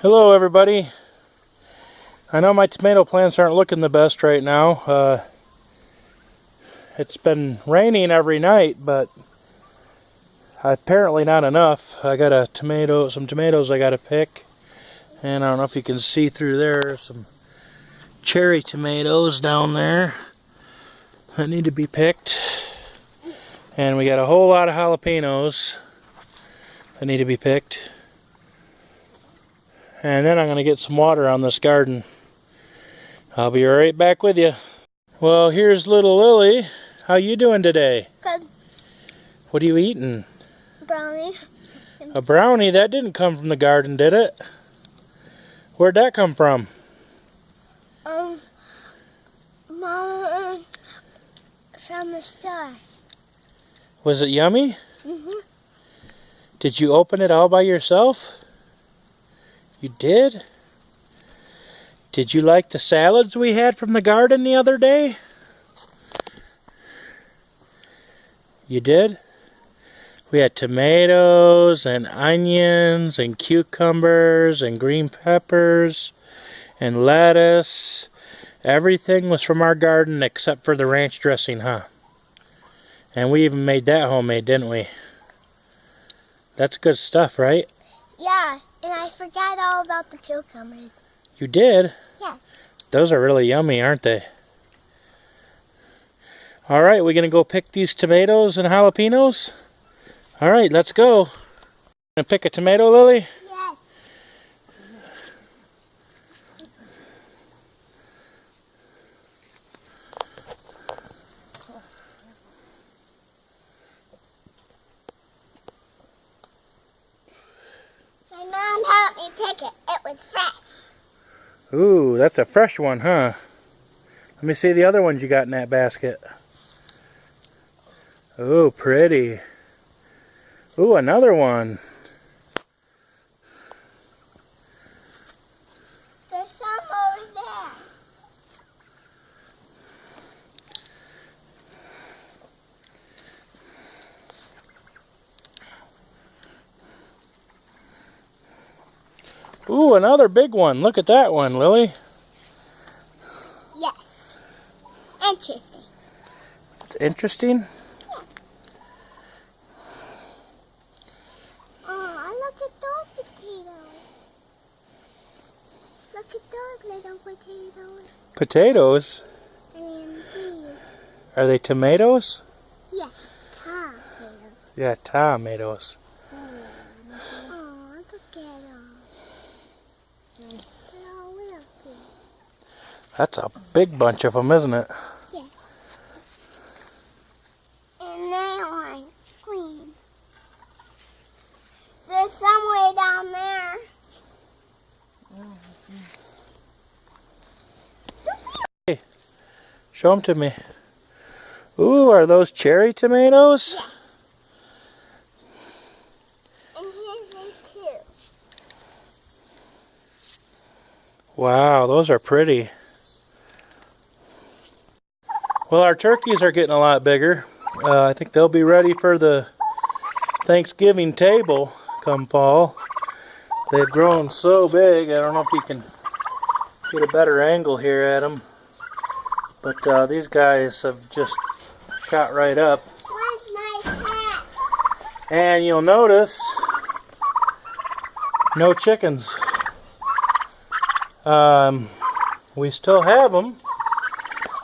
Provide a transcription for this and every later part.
Hello everybody. I know my tomato plants aren't looking the best right now. It's been raining every night, but apparently not enough. I got some tomatoes I gotta pick, and I don't know if you can see through there, some cherry tomatoes down there that need to be picked. And we got a whole lot of jalapenos that need to be picked. And then I'm going to get some water on this garden. I'll be right back with you. Well, here's little Lily. How you doing today? Good. What are you eating? Brownie. A brownie? That didn't come from the garden, did it? Where'd that come from? Mom from the store. Was it yummy? Mm-hmm. Did you open it all by yourself? You did? Did you like the salads we had from the garden the other day? You did? We had tomatoes and onions and cucumbers and green peppers and lettuce. Everything was from our garden except for the ranch dressing, huh? And we even made that homemade, didn't we? That's good stuff, right? Yeah, and I forgot all about the cucumbers. You did? Yeah. Those are really yummy, aren't they? Alright, we're going to go pick these tomatoes and jalapenos? Alright, let's go. Gonna pick a tomato, Lily? Yes. My mom helped me pick it. It was fresh. Ooh, that's a fresh one, huh? Let me see the other ones you got in that basket. Ooh, pretty. Ooh, another one. There's some over there. Ooh, another big one. Look at that one, Lily. Yes. Interesting. It's interesting. Oh, look at those potatoes. Look at those little potatoes. Potatoes? And these. Are they tomatoes? Yes, potatoes. Yeah, tomatoes. Oh, look at them. They're all real big. That's a big bunch of them, isn't it? Yes. And they are green. There's some way down there. Hey, show them to me. Ooh, are those cherry tomatoes? Yes. And here's them too. Wow, those are pretty. Well, our turkeys are getting a lot bigger. I think they'll be ready for the Thanksgiving table come fall. They've grown so big, I don't know if you can get a better angle here at them. But these guys have just shot right up. Where's my cat? And you'll notice, no chickens. We still have them,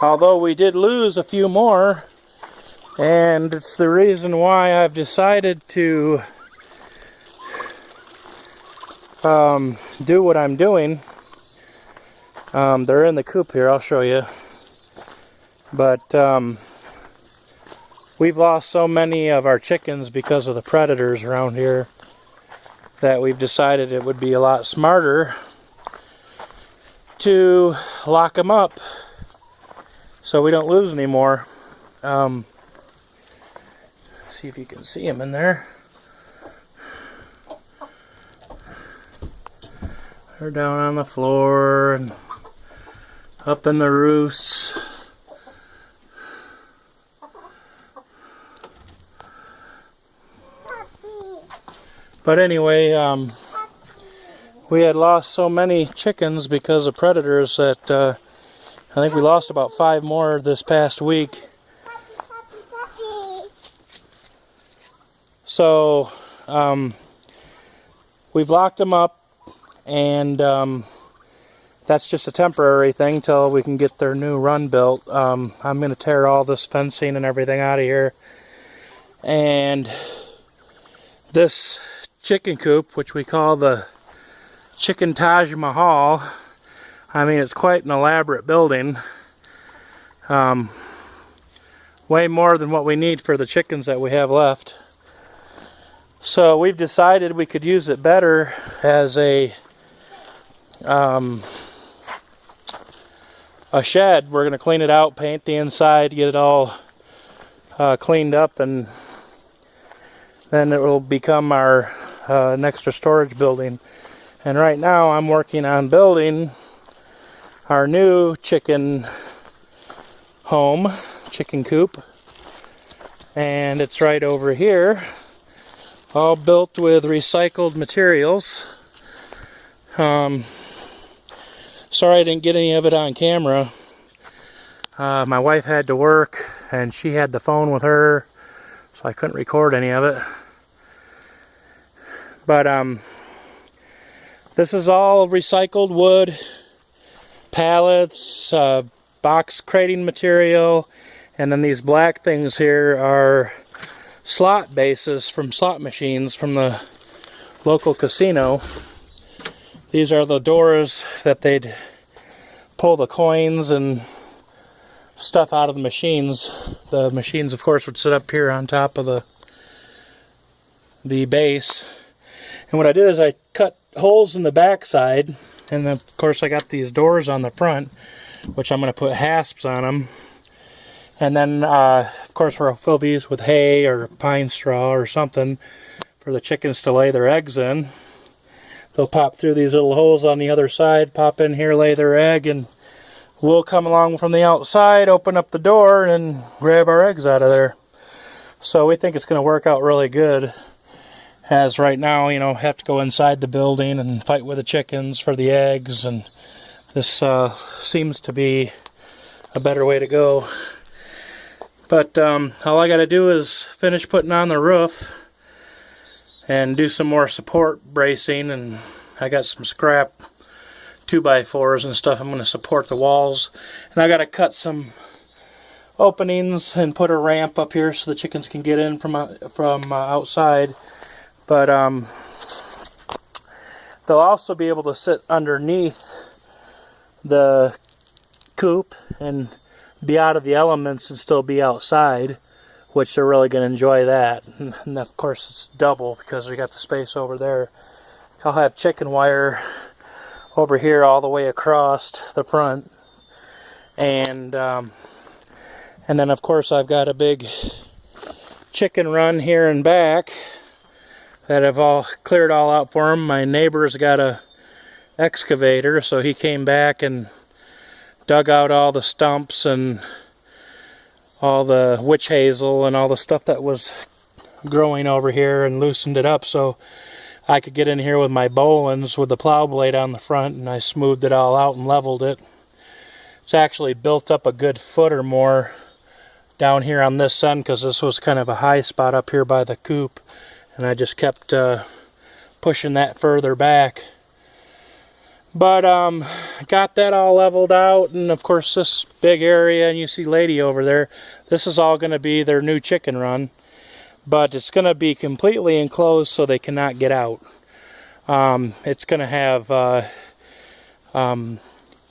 although we did lose a few more, and it's the reason why I've decided to do what I'm doing. They're in the coop here, I'll show you. But we've lost so many of our chickens because of the predators around here that we've decided it would be a lot smarter to lock them up so we don't lose any more. See if you can see them in there. They're down on the floor and up in the roosts. But anyway, we had lost so many chickens because of predators that I think we lost about 5 more this past week. So we've locked them up, and that's just a temporary thing till we can get their new run built. I'm going to tear all this fencing and everything out of here. And this chicken coop, which we call the Chicken Taj Mahal, I mean, it's quite an elaborate building. Way more than what we need for the chickens that we have left. So we've decided we could use it better as a shed. We're going to clean it out, paint the inside, get it all cleaned up, and then it will become our an extra storage building. And right now I'm working on building our new chicken home, chicken coop, and it's right over here, all built with recycled materials. Sorry I didn't get any of it on camera. My wife had to work and she had the phone with her, so I couldn't record any of it. But this is all recycled wood, pallets, box crating material, and then these black things here are slot bases from slot machines from the local casino. These are the doors that they'd pull the coins and stuff out of the machines. The machines, of course, would sit up here on top of the base. And what I did is I cut holes in the back side, and then, of course, I got these doors on the front, which I'm going to put hasps on them. And then, of course, we'll fill these with hay or pine straw or something for the chickens to lay their eggs in. They'll pop through these little holes on the other side, pop in here, lay their egg, and we'll come along from the outside, open up the door, and grab our eggs out of there. So we think it's going to work out really good. As right now, you know, have to go inside the building and fight with the chickens for the eggs, and this seems to be a better way to go. But all I got to do is finish putting on the roof and do some more support bracing, and I got some scrap 2x4s and stuff I'm going to support the walls, and I got to cut some openings and put a ramp up here so the chickens can get in from outside. But they'll also be able to sit underneath the coop and be out of the elements and still be outside, which they're really going to enjoy that. And of course it's double because we got the space over there. I'll have chicken wire over here all the way across the front, and then of course I've got a big chicken run here and back that I've all cleared all out for him. My neighbor's got a excavator, so he came back and dug out all the stumps and all the witch hazel and all the stuff that was growing over here and loosened it up so I could get in here with my bowlines with the plow blade on the front, and I smoothed it all out and leveled it. It's actually built up a good foot or more down here on this end because this was kind of a high spot up here by the coop, and I just kept pushing that further back. But got that all leveled out, and of course this big area, and you see Lady over there, this is all going to be their new chicken run, but it's going to be completely enclosed so they cannot get out. It's going to have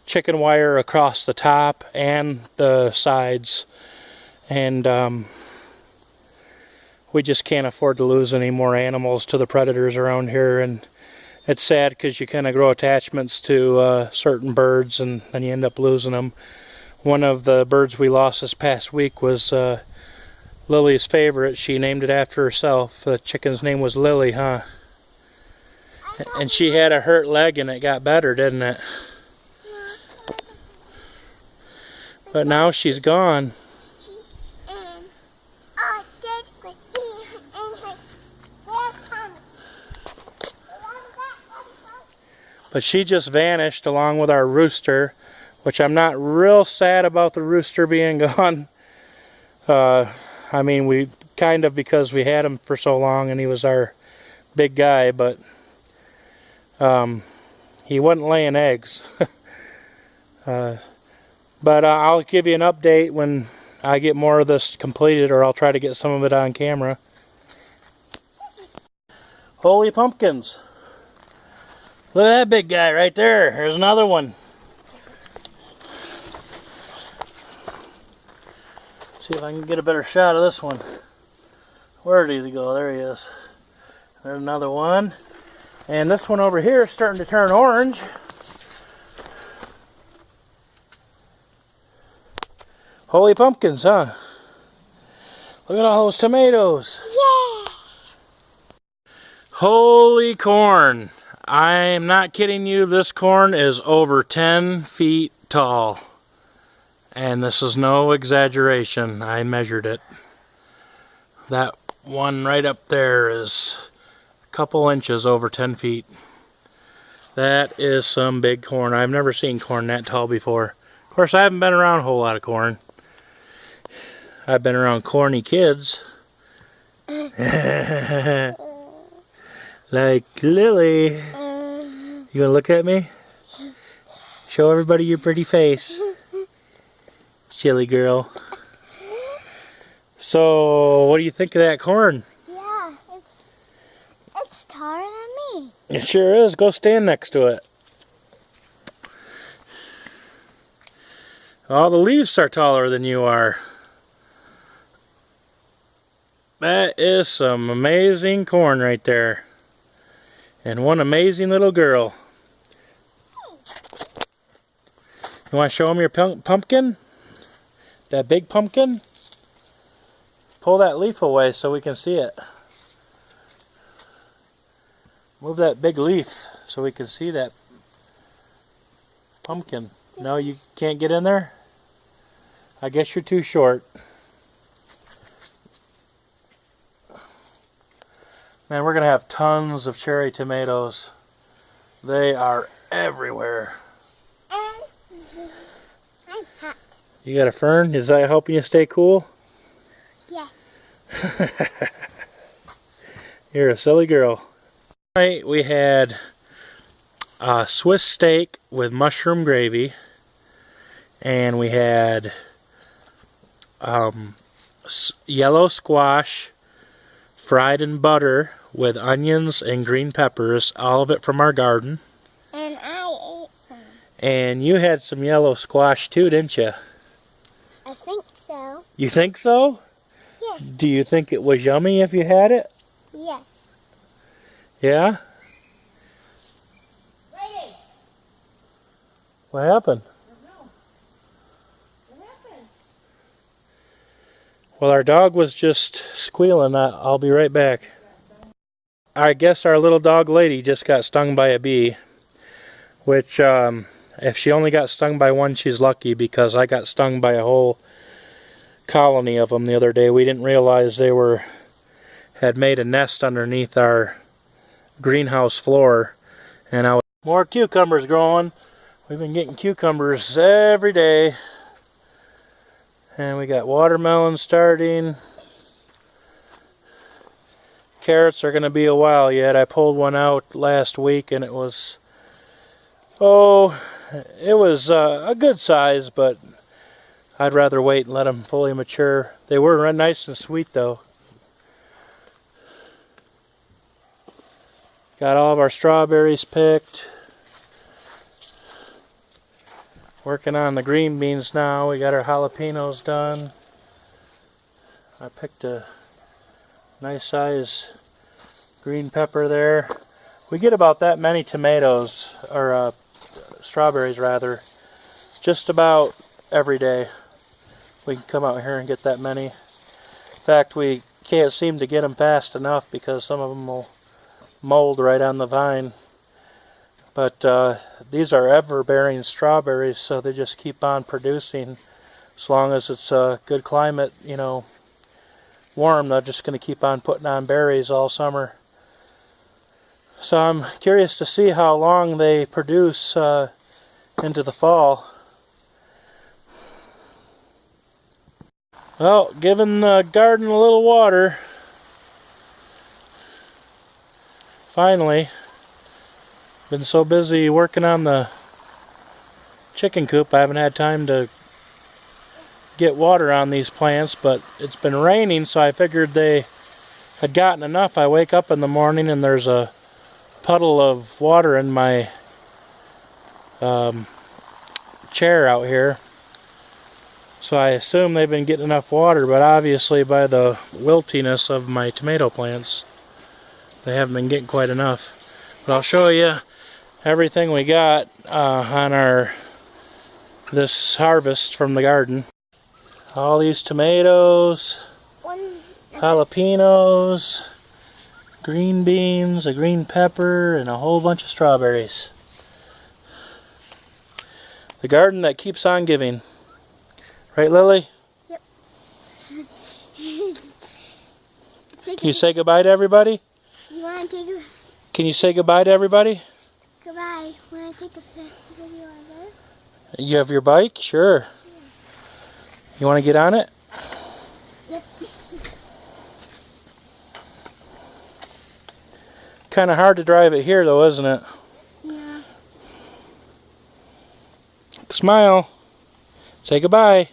chicken wire across the top and the sides, and we just can't afford to lose any more animals to the predators around here. And it's sad because you kind of grow attachments to certain birds and then you end up losing them. One of the birds we lost this past week was Lily's favorite. She named it after herself. The chicken's name was Lily, huh? And she had a hurt leg and it got better, didn't it? But now she's gone. But she just vanished along with our rooster, which I'm not real sad about the rooster being gone. I mean, we kind of, because we had him for so long and he was our big guy, but he wasn't laying eggs. But I'll give you an update when I get more of this completed, or I'll try to get some of it on camera. Holy pumpkins! Look at that big guy right there. There's another one. See if I can get a better shot of this one. Where did he go? There he is. There's another one. And this one over here is starting to turn orange. Holy pumpkins, huh? Look at all those tomatoes. Yeah! Holy corn. I'm not kidding you. This corn is over 10 feet tall. And this is no exaggeration. I measured it. That one right up there is a couple inches over 10 feet. That is some big corn. I've never seen corn that tall before. Of course, I haven't been around a whole lot of corn. I've been around corny kids. Like Lily. You gonna look at me? Show everybody your pretty face. Silly girl. So, what do you think of that corn? Yeah, it's taller than me. It sure is. Go stand next to it. All the leaves are taller than you are. That is some amazing corn right there. And one amazing little girl. You want to show them your pumpkin? That big pumpkin? Pull that leaf away so we can see it. Move that big leaf so we can see that pumpkin. No, you can't get in there? I guess you're too short. Man, we're going to have tons of cherry tomatoes. They are everywhere. I'm hot. You got a fern? Is that helping you stay cool? Yeah. You're a silly girl. Tonight we had a Swiss steak with mushroom gravy. And we had yellow squash fried in butter with onions and green peppers, all of it from our garden. And I ate some. And you had some yellow squash too, didn't you? I think so. You think so? Yes. Do you think it was yummy if you had it? Yes. Yeah? Ready. What happened? Well, our dog was just squealing. I'll be right back. I guess our little dog lady just got stung by a bee. Which, if she only got stung by one, she's lucky, because I got stung by a whole colony of them the other day. We didn't realize they had made a nest underneath our greenhouse floor. And more cucumbers growing. We've been getting cucumbers every day. And we got watermelon starting. Carrots are going to be a while yet. I pulled one out last week and it was, a good size, but I'd rather wait and let them fully mature. They were nice and sweet though. Got all of our strawberries picked. Working on the green beans now. We got our jalapenos done. I picked a nice size green pepper there. We get about that many tomatoes, or strawberries rather, just about every day. We can come out here and get that many. In fact, we can't seem to get them fast enough because some of them will mold right on the vine. But these are ever-bearing strawberries, so they just keep on producing. As long as it's a good climate, you know, warm, they're just going to keep on putting on berries all summer. So I'm curious to see how long they produce into the fall. Well, giving the garden a little water. Finally. Been so busy working on the chicken coop, I haven't had time to get water on these plants, but it's been raining, so I figured they had gotten enough. I wake up in the morning and there's a puddle of water in my chair out here. So I assume they've been getting enough water, but obviously by the wiltiness of my tomato plants, they haven't been getting quite enough. But I'll show you everything we got on this harvest from the garden. All these tomatoes, jalapenos, green beans, a green pepper, and a whole bunch of strawberries. The garden that keeps on giving. Right, Lily? Yep. Can you say goodbye to everybody? You want to take a... Can you say goodbye to everybody? Goodbye. Want to take a video of it? You have your bike? Sure. Yeah. You want to get on it? Yep. Kind of hard to drive it here though, isn't it? Yeah. Smile. Say goodbye.